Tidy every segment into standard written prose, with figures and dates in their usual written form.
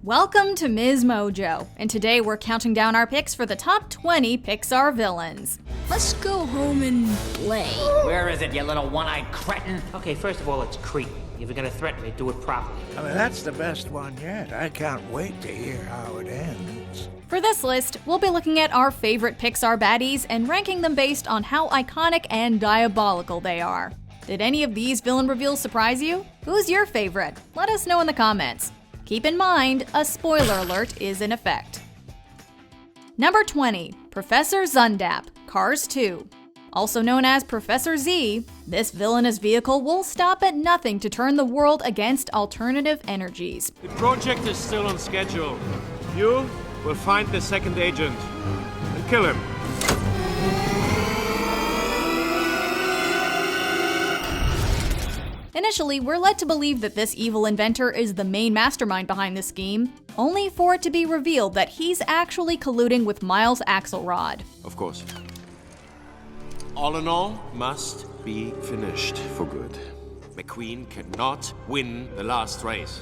Welcome to MsMojo, and today we're counting down our picks for the top 20 Pixar villains. Let's go home and play. Where is it, you little one-eyed cretin? Okay, first of all, it's creepy. If you're gonna threaten me, do it properly. I mean, that's the best one yet. I can't wait to hear how it ends. For this list, we'll be looking at our favorite Pixar baddies and ranking them based on how iconic and diabolical they are. Did any of these villain reveals surprise you? Who's your favorite? Let us know in the comments. Keep in mind, a spoiler alert is in effect. Number 20, Professor Zundap, Cars 2. Also known as Professor Z, this villainous vehicle will stop at nothing to turn the world against alternative energies. The project is still on schedule. You will find the second agent and kill him. Initially, we're led to believe that this evil inventor is the main mastermind behind this scheme, only for it to be revealed that he's actually colluding with Miles Axelrod. Of course. All in all, must be finished for good. McQueen cannot win the last race.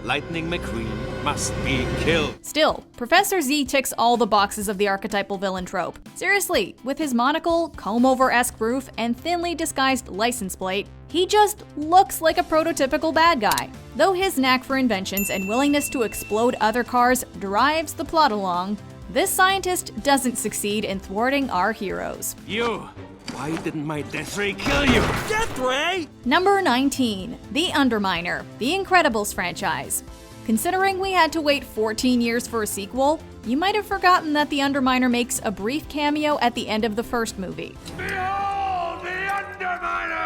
Lightning McQueen must be killed. Still, Professor Z ticks all the boxes of the archetypal villain trope. Seriously, with his monocle, comb-over-esque roof, and thinly disguised license plate, he just looks like a prototypical bad guy. Though his knack for inventions and willingness to explode other cars drives the plot along, this scientist doesn't succeed in thwarting our heroes. You! Why didn't my death ray kill you? Death ray? Number 19, The Underminer, The Incredibles franchise. Considering we had to wait 14 years for a sequel, you might have forgotten that The Underminer makes a brief cameo at the end of the first movie. Behold the Underminer!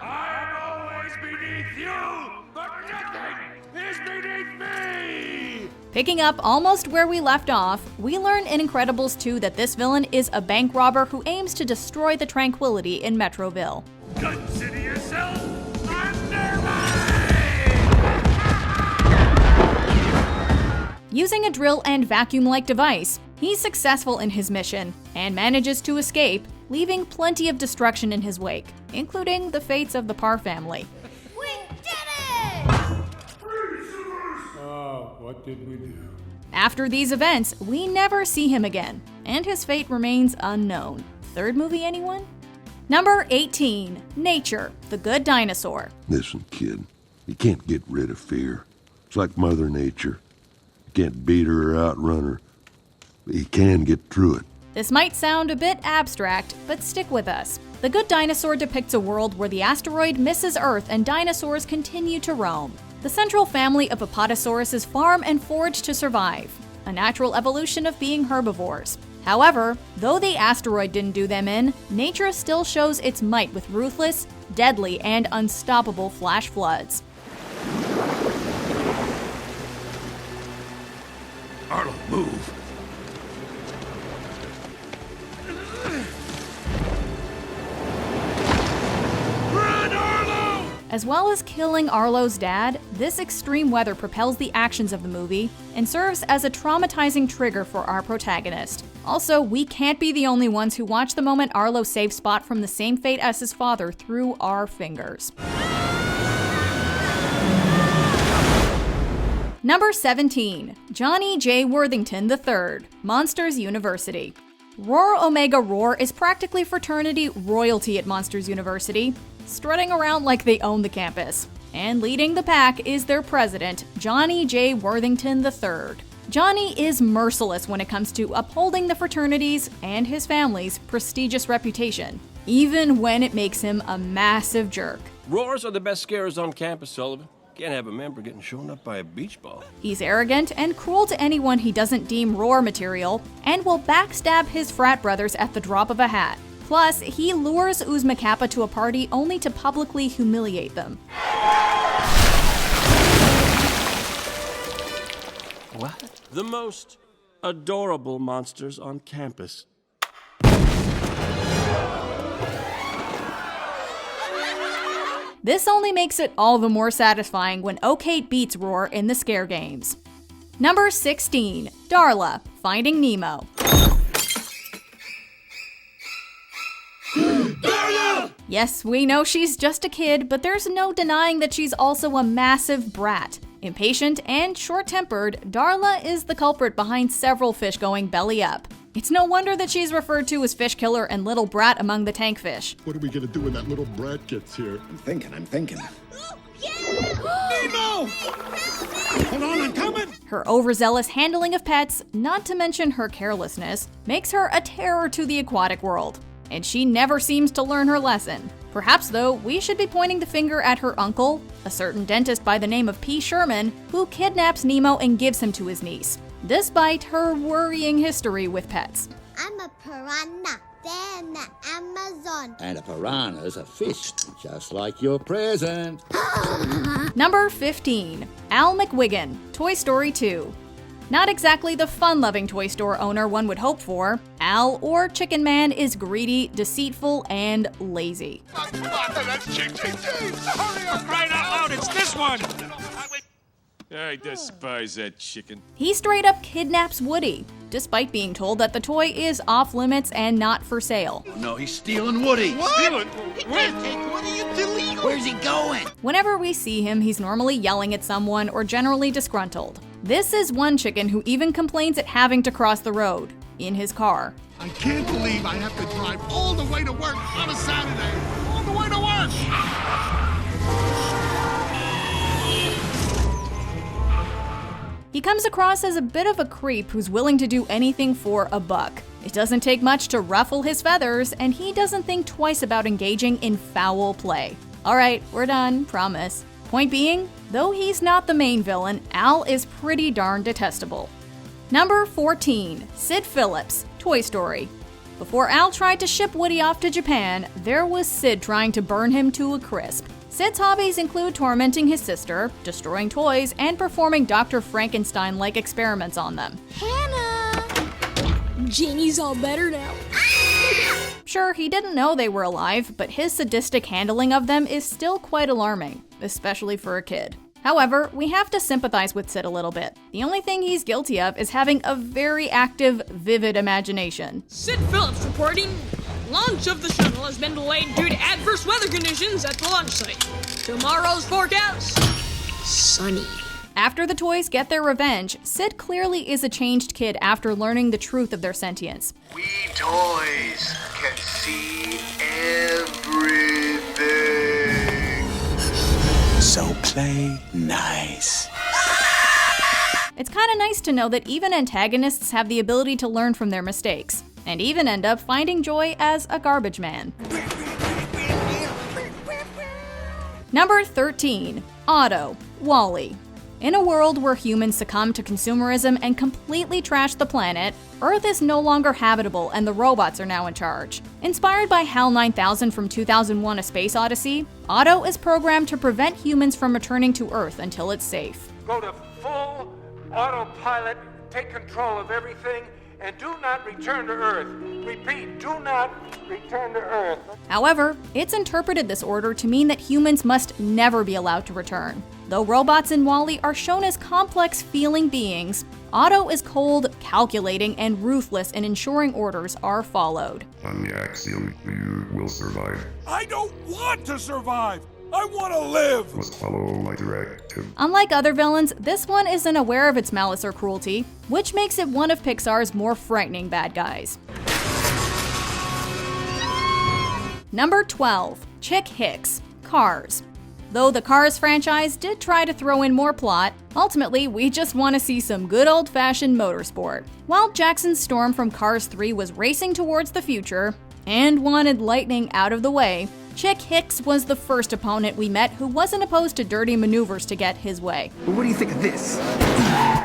I am always beneath you, but nothing is beneath me! Picking up almost where we left off, we learn in Incredibles 2 that this villain is a bank robber who aims to destroy the tranquility in Metroville. Consider yourself Undermine! Using a drill and vacuum-like device, he's successful in his mission and manages to escape, leaving plenty of destruction in his wake, including the fates of the Parr family. We did it! What did we do? After these events, we never see him again, and his fate remains unknown. Third movie, anyone? Number 18, Nature, the Good Dinosaur. Listen, kid, you can't get rid of fear. It's like Mother Nature. You can't beat her or outrun her, but you can get through it. This might sound a bit abstract, but stick with us. The Good Dinosaur depicts a world where the asteroid misses Earth and dinosaurs continue to roam. The central family of Apatosauruses farm and forage to survive, a natural evolution of being herbivores. However, though the asteroid didn't do them in, nature still shows its might with ruthless, deadly, and unstoppable flash floods. Arlo, move. As well as killing Arlo's dad, this extreme weather propels the actions of the movie and serves as a traumatizing trigger for our protagonist. Also, we can't be the only ones who watch the moment Arlo saves Spot from the same fate as his father through our fingers. Number 17, Johnny J. Worthington III, Monsters University. Roar Omega Roar is practically fraternity royalty at Monsters University, strutting around like they own the campus. And leading the pack is their president, Johnny J. Worthington III. Johnny is merciless when it comes to upholding the fraternity's and his family's prestigious reputation, even when it makes him a massive jerk. Roars are the best scarers on campus, Sullivan. Can't have a member getting shown up by a beach ball. He's arrogant and cruel to anyone he doesn't deem roar material, and will backstab his frat brothers at the drop of a hat. Plus, he lures Uzma Kappa to a party only to publicly humiliate them. What? The most adorable monsters on campus. This only makes it all the more satisfying when Oak8 beats Roar in the scare games. Number 16, Darla, Finding Nemo. Yes, we know she's just a kid, but there's no denying that she's also a massive brat. Impatient and short-tempered, Darla is the culprit behind several fish going belly up. It's no wonder that she's referred to as Fish Killer and Little Brat among the tankfish. What are we gonna do when that little brat gets here? I'm thinking. Nemo! Hold on, I'm coming! Her overzealous handling of pets, not to mention her carelessness, makes her a terror to the aquatic world. And she never seems to learn her lesson. Perhaps, though, we should be pointing the finger at her uncle, a certain dentist by the name of P. Sherman, who kidnaps Nemo and gives him to his niece, despite her worrying history with pets. I'm a piranha. They're in the Amazon. And a piranha's a fish, just like your present. Number 15. Al McWiggin, Toy Story 2. Not exactly the fun-loving toy store owner one would hope for. Al, or Chicken Man, is greedy, deceitful, and lazy. That's Chick Chick. Hurry up, right out loud, it's this one! I despise that chicken. He straight up kidnaps Woody, despite being told that the toy is off limits and not for sale. No, he's stealing Woody. Stealing? He can't take Woody, it's illegal. Where's he going? Whenever we see him, he's normally yelling at someone or generally disgruntled. This is one chicken who even complains at having to cross the road in his car. I can't believe I have to drive all the way to work on a Saturday. All the way to work! He comes across as a bit of a creep who's willing to do anything for a buck. It doesn't take much to ruffle his feathers, and he doesn't think twice about engaging in foul play. Alright, we're done, promise. Point being, though he's not the main villain, Al is pretty darn detestable. Number 14. Sid Phillips, Toy Story. Before Al tried to ship Woody off to Japan, there was Sid trying to burn him to a crisp. Sid's hobbies include tormenting his sister, destroying toys, and performing Dr. Frankenstein-like experiments on them. Hannah! Jeannie's all better now. Sure, he didn't know they were alive, but his sadistic handling of them is still quite alarming, especially for a kid. However, we have to sympathize with Sid a little bit. The only thing he's guilty of is having a very active, vivid imagination. Sid Phillips reporting. Launch of the shuttle has been delayed due to adverse weather conditions at the launch site. Tomorrow's forecast, sunny. After the toys get their revenge, Sid clearly is a changed kid after learning the truth of their sentience. We toys can see everything. So play nice. It's kinda nice to know that even antagonists have the ability to learn from their mistakes, and even end up finding joy as a garbage man. Number 13. Otto, Wall-E. In a world where humans succumb to consumerism and completely trash the planet, Earth is no longer habitable and the robots are now in charge. Inspired by HAL 9000 from 2001: A Space Odyssey, Otto is programmed to prevent humans from returning to Earth until it's safe. Go to full autopilot, take control of everything, and do not return to Earth. Repeat, do not return to Earth. However, it's interpreted this order to mean that humans must never be allowed to return. Though robots in Wall-E are shown as complex feeling beings, Otto is cold, calculating, and ruthless in ensuring orders are followed. On the axiom, you will survive. I don't want to survive. I want to live. Must follow my directive. Unlike other villains, this one isn't aware of its malice or cruelty, which makes it one of Pixar's more frightening bad guys. Number 12. Chick Hicks, Cars. Though the Cars franchise did try to throw in more plot, ultimately we just want to see some good old-fashioned motorsport. While Jackson Storm from Cars 3 was racing towards the future, and wanted lightning out of the way, Chick Hicks was the first opponent we met who wasn't opposed to dirty maneuvers to get his way. Well, what do you think of this?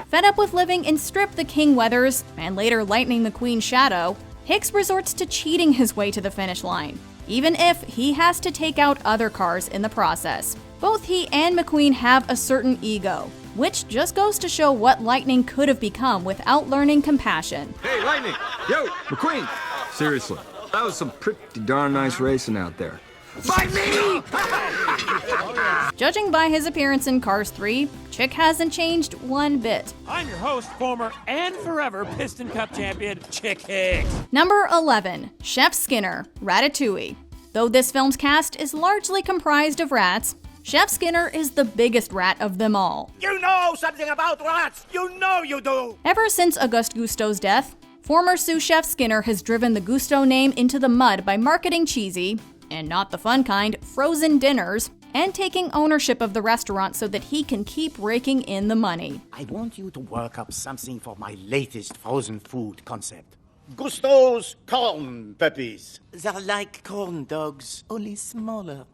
Fed up with living in Strip the King Weathers, and later Lightning McQueen Shadow, Hicks resorts to cheating his way to the finish line, even if he has to take out other cars in the process. Both he and McQueen have a certain ego, which just goes to show what Lightning could have become without learning compassion. Hey, Lightning! Yo, McQueen! Seriously, that was some pretty darn nice racing out there. Fight me! Judging by his appearance in Cars 3, Chick hasn't changed one bit. I'm your host, former and forever Piston Cup champion, Chick Hicks. Number 11. Chef Skinner, Ratatouille. Though this film's cast is largely comprised of rats, Chef Skinner is the biggest rat of them all. You know something about rats! You know you do! Ever since Auguste Gusteau's death, former sous chef Skinner has driven the Gusteau name into the mud by marketing cheesy, and not the fun kind, frozen dinners, and taking ownership of the restaurant so that he can keep raking in the money. I want you to work up something for my latest frozen food concept. Gusteau's corn puppies. They're like corn dogs, only smaller.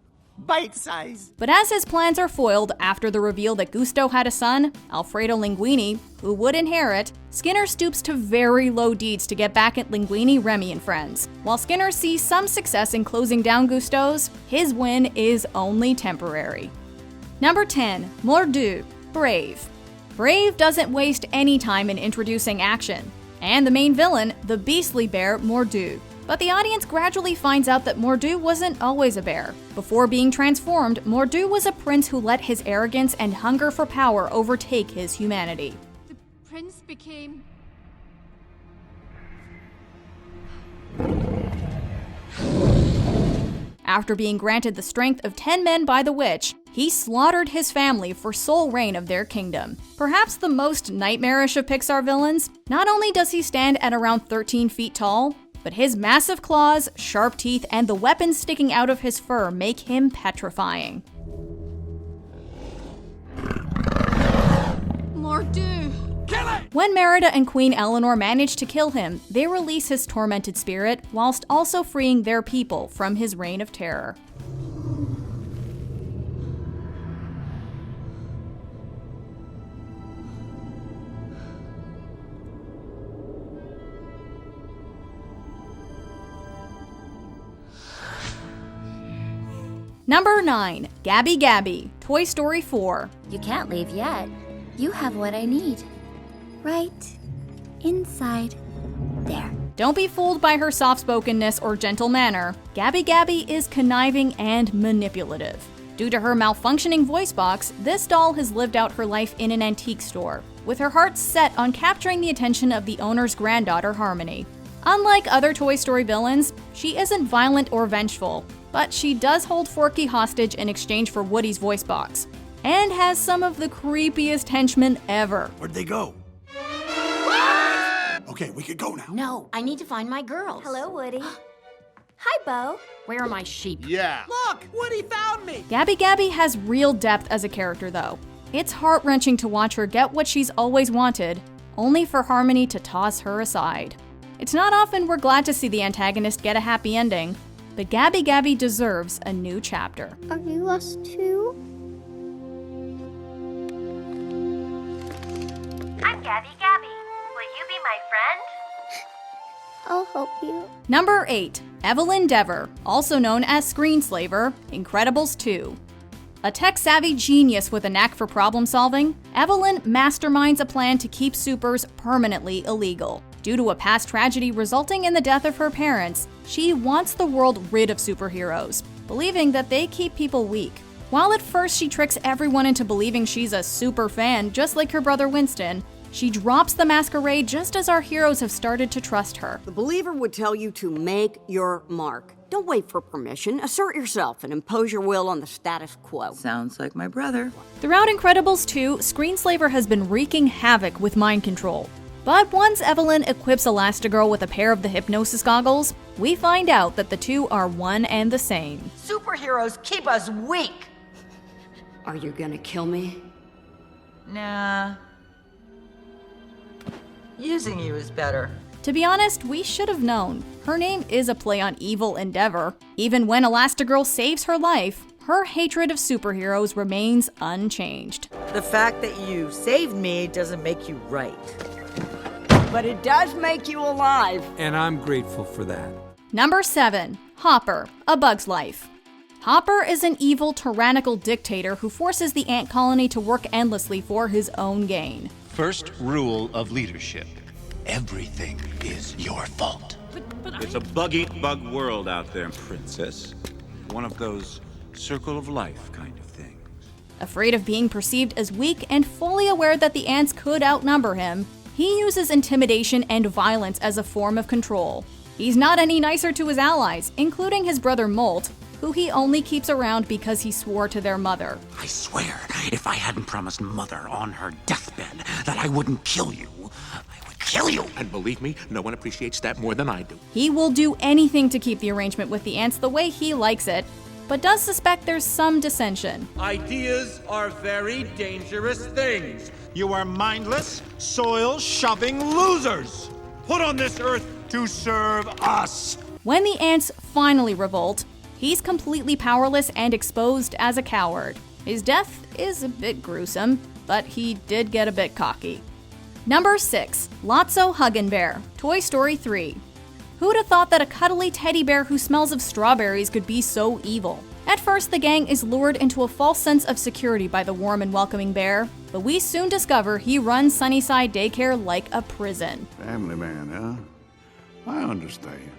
Bite size. But as his plans are foiled after the reveal that Gusteau had a son, Alfredo Linguini, who would inherit, Skinner stoops to very low deeds to get back at Linguini, Remy, and friends. While Skinner sees some success in closing down Gusteau's, his win is only temporary. Number 10. Mordu, Brave. Brave doesn't waste any time in introducing action, and the main villain, the beastly bear Mordu. But the audience gradually finds out that Mordu wasn't always a bear. Before being transformed, Mordu was a prince who let his arrogance and hunger for power overtake his humanity. The prince became... After being granted the strength of 10 men by the witch, he slaughtered his family for sole reign of their kingdom. Perhaps the most nightmarish of Pixar villains, not only does he stand at around 13 feet tall, but his massive claws, sharp teeth, and the weapons sticking out of his fur make him petrifying. Mordu! Kill it! When Merida and Queen Eleanor manage to kill him, they release his tormented spirit, whilst also freeing their people from his reign of terror. Number 9. Gabby Gabby, Toy Story 4. You can't leave yet. You have what I need. Right inside there. Don't be fooled by her soft-spokenness or gentle manner. Gabby Gabby is conniving and manipulative. Due to her malfunctioning voice box, this doll has lived out her life in an antique store, with her heart set on capturing the attention of the owner's granddaughter, Harmony. Unlike other Toy Story villains, she isn't violent or vengeful, but she does hold Forky hostage in exchange for Woody's voice box, and has some of the creepiest henchmen ever. Where'd they go? Okay, we could go now. No, I need to find my girls. Hello, Woody. Hi, Bo. Where are my sheep? Yeah. Look! Woody found me! Gabby Gabby has real depth as a character, though. It's heart-wrenching to watch her get what she's always wanted, only for Harmony to toss her aside. It's not often we're glad to see the antagonist get a happy ending, but Gabby Gabby deserves a new chapter. Are you lost too? I'm Gabby Gabby. Will you be my friend? I'll help you. Number 8. Evelyn Dever, also known as Screenslaver, Incredibles 2. A tech-savvy genius with a knack for problem-solving, Evelyn masterminds a plan to keep supers permanently illegal. Due to a past tragedy resulting in the death of her parents, she wants the world rid of superheroes, believing that they keep people weak. While at first she tricks everyone into believing she's a super fan, just like her brother Winston, she drops the masquerade just as our heroes have started to trust her. The believer would tell you to make your mark. Don't wait for permission. Assert yourself and impose your will on the status quo. Sounds like my brother. Throughout Incredibles 2, Screenslaver has been wreaking havoc with mind control. But once Evelyn equips Elastigirl with a pair of the hypnosis goggles, we find out that the two are one and the same. Superheroes keep us weak! Are you gonna kill me? Nah. Using you is better. To be honest, we should have known. Her name is a play on evil endeavor. Even when Elastigirl saves her life, her hatred of superheroes remains unchanged. The fact that you saved me doesn't make you right. But it does make you alive. And I'm grateful for that. Number 7. Hopper, A Bug's Life. Hopper is an evil, tyrannical dictator who forces the ant colony to work endlessly for his own gain. First rule of leadership. Everything is your fault. It's a bug-eat-bug world out there, princess. One of those circle of life kind of things. Afraid of being perceived as weak and fully aware that the ants could outnumber him, he uses intimidation and violence as a form of control. He's not any nicer to his allies, including his brother Molt, who he only keeps around because he swore to their mother. I swear, if I hadn't promised Mother on her deathbed that I wouldn't kill you, I would kill you. And believe me, no one appreciates that more than I do. He will do anything to keep the arrangement with the ants the way he likes it, but does suspect there's some dissension. Ideas are very dangerous things. You are mindless, soil-shoving losers, put on this earth to serve us. When the ants finally revolt, he's completely powerless and exposed as a coward. His death is a bit gruesome, but he did get a bit cocky. Number 6. Lotso Huggin' Bear, Toy Story 3. Who'd have thought that a cuddly teddy bear who smells of strawberries could be so evil? At first, the gang is lured into a false sense of security by the warm and welcoming bear, but we soon discover he runs Sunnyside Daycare like a prison. Family man, huh? I understand.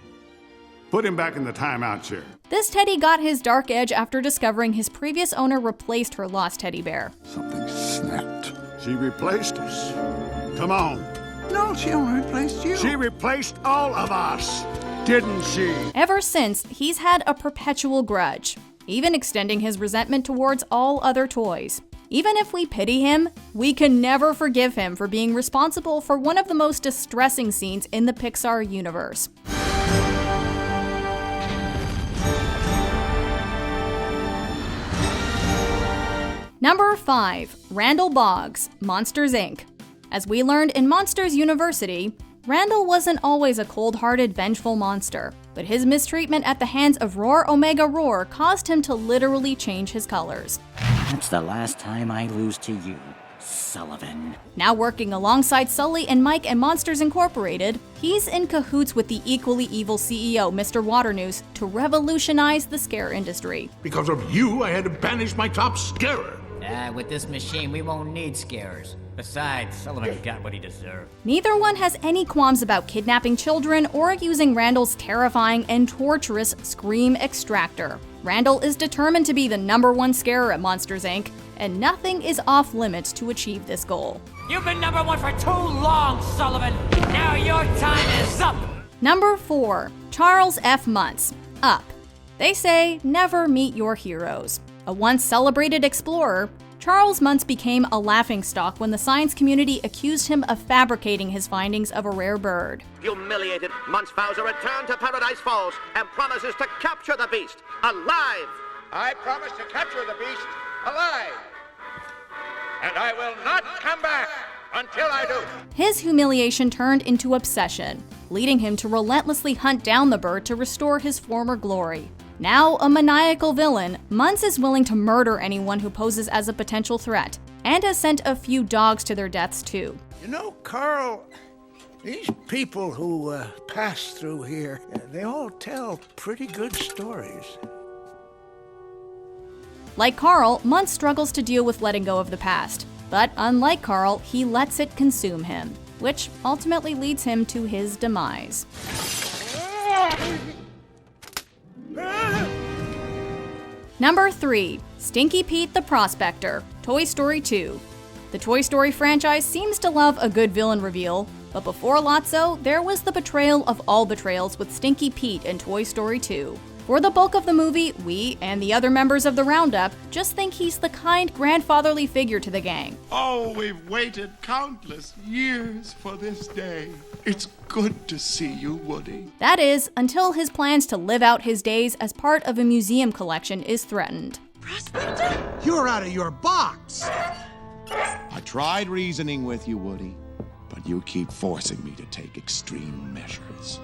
Put him back in the timeout chair. This teddy got his dark edge after discovering his previous owner replaced her lost teddy bear. Something snapped. She replaced us. Come on. No, she only replaced you. She replaced all of us, didn't she? Ever since, he's had a perpetual grudge, even extending his resentment towards all other toys. Even if we pity him, we can never forgive him for being responsible for one of the most distressing scenes in the Pixar universe. Number 5. Randall Boggs, Monsters, Inc. As we learned in Monsters University, Randall wasn't always a cold-hearted, vengeful monster, but his mistreatment at the hands of Roar Omega Roar caused him to literally change his colors. That's the last time I lose to you, Sullivan. Now working alongside Sully and Mike and Monsters Incorporated, he's in cahoots with the equally evil CEO, Mr. Waternoose, to revolutionize the scare industry. Because of you, I had to banish my top scarer. With this machine, we won't need scarers. Besides, Sullivan got what he deserved. Neither one has any qualms about kidnapping children or using Randall's terrifying and torturous Scream Extractor. Randall is determined to be the #1 scarer at Monsters, Inc., and nothing is off limits to achieve this goal. You've been #1 for too long, Sullivan! Now your time is up! Number 4. Charles F. Muntz, Up. They say never meet your heroes. A once celebrated explorer, Charles Muntz became a laughingstock when the science community accused him of fabricating his findings of a rare bird. Humiliated, Munchausen returned to Paradise Falls and promises to capture the beast alive. I promise to capture the beast alive. And I will not come back until I do. His humiliation turned into obsession, leading him to relentlessly hunt down the bird to restore his former glory. Now a maniacal villain, Muntz is willing to murder anyone who poses as a potential threat, and has sent a few dogs to their deaths too. You know, Carl, these people who pass through here, they all tell pretty good stories. Like Carl, Muntz struggles to deal with letting go of the past, but unlike Carl, he lets it consume him, which ultimately leads him to his demise. Number 3. Stinky Pete the Prospector, Toy Story 2. The Toy Story franchise seems to love a good villain reveal, but before Lotso, there was the betrayal of all betrayals with Stinky Pete in Toy Story 2. For the bulk of the movie, we, and the other members of the Roundup, just think he's the kind, grandfatherly figure to the gang. Oh, we've waited countless years for this day. It's good to see you, Woody. That is, until his plans to live out his days as part of a museum collection is threatened. Prospector? You're out of your box! I tried reasoning with you, Woody, but you keep forcing me to take extreme measures.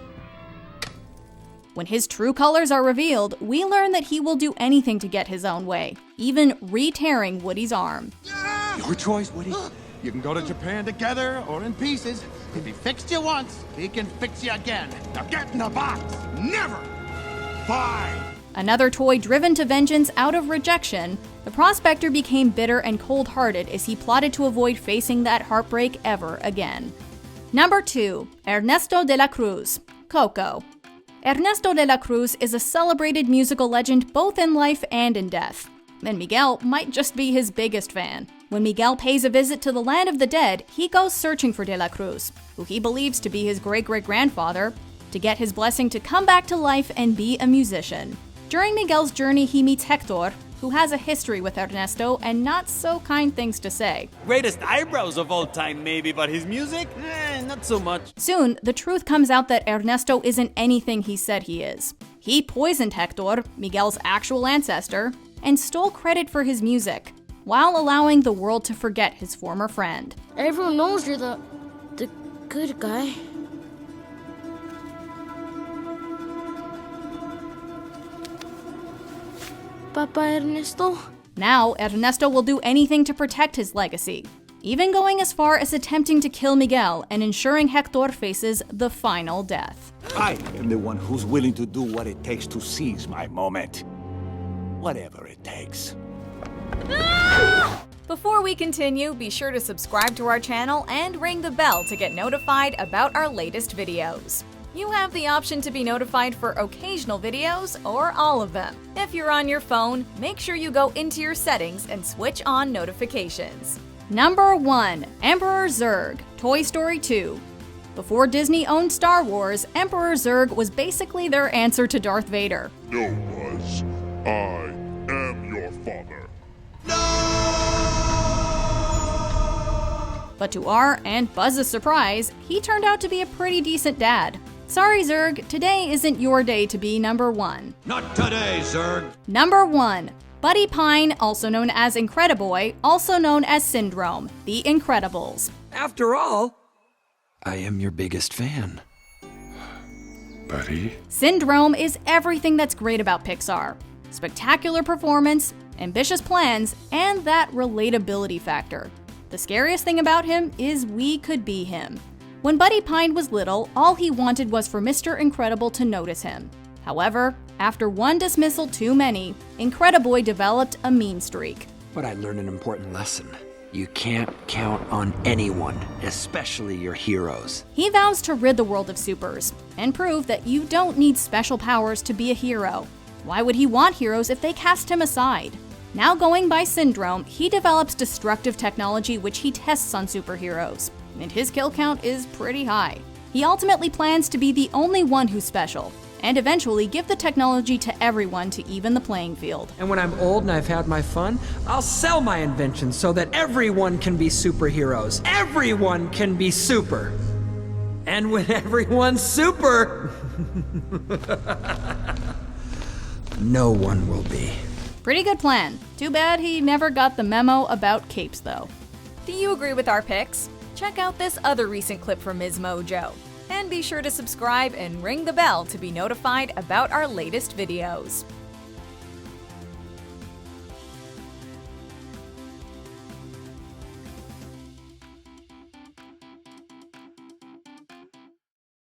When his true colors are revealed, we learn that he will do anything to get his own way, even re-tearing Woody's arm. Your choice, Woody. You can go to Japan together or in pieces. If he fixed you once, he can fix you again. Now get in the box. Never! Fine! Another toy driven to vengeance out of rejection, the Prospector became bitter and cold-hearted as he plotted to avoid facing that heartbreak ever again. Number 2. Ernesto de la Cruz, Coco. Ernesto de la Cruz is a celebrated musical legend both in life and in death, and Miguel might just be his biggest fan. When Miguel pays a visit to the land of the dead, he goes searching for de la Cruz, who he believes to be his great-great-grandfather, to get his blessing to come back to life and be a musician. During Miguel's journey, he meets Hector, who has a history with Ernesto and not so kind things to say. Greatest eyebrows of all time, maybe, but his music? Not so much. Soon, the truth comes out that Ernesto isn't anything he said he is. He poisoned Hector, Miguel's actual ancestor, and stole credit for his music, while allowing the world to forget his former friend. Everyone knows you're the good guy. Papa Ernesto? Now, Ernesto will do anything to protect his legacy, even going as far as attempting to kill Miguel and ensuring Hector faces the final death. I am the one who's willing to do what it takes to seize my moment. Whatever it takes. Before we continue, be sure to subscribe to our channel and ring the bell to get notified about our latest videos. You have the option to be notified for occasional videos or all of them. If you're on your phone, make sure you go into your settings and switch on notifications. Number 1. Emperor Zurg, Toy Story 2. Before Disney owned Star Wars, Emperor Zurg was basically their answer to Darth Vader. No, Buzz. I am your father. But to our and Buzz's surprise, he turned out to be a pretty decent dad. Sorry, Zurg, today isn't your day to be number 1. Not today, Zurg. Number 1. Buddy Pine, also known as Incrediboy, also known as Syndrome, The Incredibles. After all, I am your biggest fan. Buddy? Syndrome is everything that's great about Pixar. Spectacular performance, ambitious plans, and that relatability factor. The scariest thing about him is we could be him. When Buddy Pine was little, all he wanted was for Mr. Incredible to notice him. However, after one dismissal too many, Incrediboy developed a mean streak. But I learned an important lesson. You can't count on anyone, especially your heroes. He vows to rid the world of supers, and prove that you don't need special powers to be a hero. Why would he want heroes if they cast him aside? Now going by Syndrome, he develops destructive technology which he tests on superheroes, and his kill count is pretty high. He ultimately plans to be the only one who's special, and eventually give the technology to everyone to even the playing field. And when I'm old and I've had my fun, I'll sell my inventions so that everyone can be superheroes. Everyone can be super. And when everyone's super, no one will be. Pretty good plan. Too bad he never got the memo about capes though. Do you agree with our picks? Check out this other recent clip from MsMojo. And be sure to subscribe and ring the bell to be notified about our latest videos.